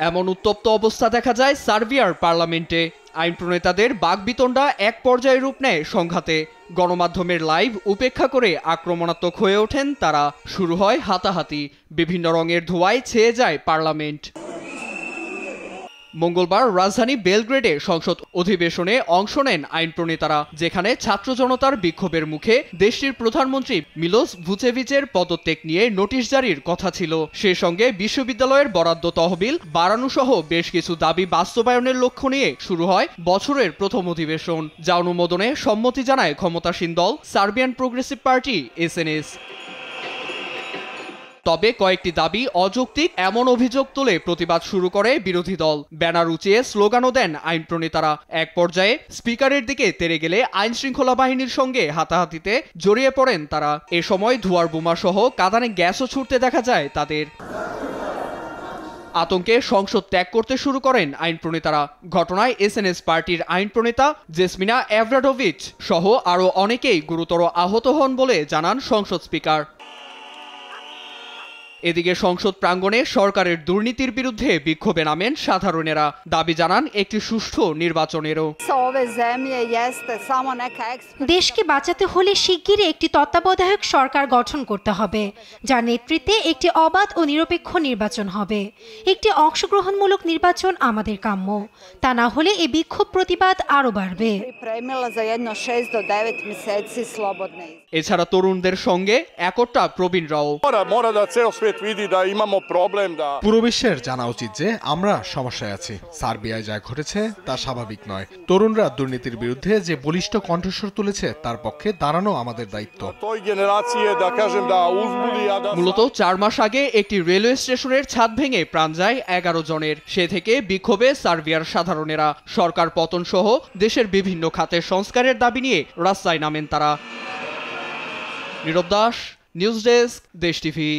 এমন উত্তপ্ত অবস্থা দেখা যায় সার্বিয়ার পার্লামেন্টে। আইন প্রণেতাদের বাকবিতণ্ডা এক পর্যায়ে রূপ নেয় সংঘাতে। গণমাধ্যমের লাইভ উপেক্ষা করে আক্রমণাত্মক হয়ে ওঠেন তারা। শুরু হয় হাতাহাতি, বিভিন্ন রঙের ধোঁয়ায় ছেয়ে যায় পার্লামেন্ট। মঙ্গলবার রাজধানী বেলগ্রেডে সংসদ অধিবেশনে অংশ নেন আইন প্রণেতারা, যেখানে ছাত্র জনতার বিক্ষোভের মুখে দেশটির প্রধানমন্ত্রী মিলোস ভুচেভিচের পদত্যাগ নিয়ে নোটিশ জারির কথা ছিল। সে সঙ্গে বিশ্ববিদ্যালয়ের বরাদ্দ তহবিল বাড়ানো সহ বেশ কিছু দাবি বাস্তবায়নের লক্ষ্য নিয়ে শুরু হয় বছরের প্রথম অধিবেশন, যা অনুমোদনে সম্মতি জানায় ক্ষমতাসীন দল সার্বিয়ান প্রোগ্রেসিভ পার্টি SNS। তবে কয়েকটি দাবি অযৌক্তিক এমন অভিযোগ তুলে প্রতিবাদ শুরু করে বিরোধী দল। ব্যানার উঁচিয়ে স্লোগানও দেন আইন প্রণেতারা। এক পর্যায়ে স্পিকারের দিকে তেড়ে গেলে আইন শৃঙ্খলা বাহিনীর সঙ্গে হাতাহাতিতে জড়িয়ে পড়েন তারা। এ সময় ধোঁয়ার বোমা সহ কাঁদানে গ্যাসও ছুটতে দেখা যায় তাদের। আতঙ্কে সংসদ ত্যাগ করতে শুরু করেন আইন প্রণেতারা। ঘটনায় SNS পার্টির আইন প্রণেতা জেসমিনা এভরাডোভিচ সহ আরও অনেকেই গুরুতর আহত হন বলে জানান সংসদ স্পিকার। এদিকে সংসদ প্রাঙ্গণে সরকারের দুর্নীতির বিরুদ্ধে বিক্ষোভে নামেন সাধারণেরা। দাবি জানান একটি সুষ্ঠু নির্বাচনেরও। দেশকে বাঁচাতে হলে শিগগিরই একটি তত্ত্বাবধায়ক সরকার গঠন করতে হবে, যার নেতৃত্বে একটি অবাধ ও নিরপেক্ষ নির্বাচন হবে। একটি অংশগ্রহণমূলক নির্বাচন আমাদের কাম্য, তা না হলে এই বিক্ষোভ প্রতিবাদ আরও বাড়বে। এছাড়া তরুণদের সঙ্গে একতা প্রবীণ রাও। পুরো বিশ্বের জানা উচিত যে আমরা সমস্যায় আছি। সার্বিয়ায় যা ঘটেছে তা স্বাভাবিক নয়। তরুণরা দুর্নীতির বিরুদ্ধে যে বলিষ্ঠ কণ্ঠস্বর তুলেছে তার পক্ষে দাঁড়ানো আমাদের দায়িত্ব। মূলত 4 মাস আগে একটি রেলওয়ে স্টেশনের ছাদ ভেঙে প্রাণ যায় 11 জনের। সে থেকে বিক্ষোভে সার্বিয়ার সাধারণেরা। সরকার পতন সহ দেশের বিভিন্ন খাতের সংস্কারের দাবি নিয়ে রাস্তায় নামেন তারা। নীরব দাস, নিউজ ডেস্ক, দেশ টিভি।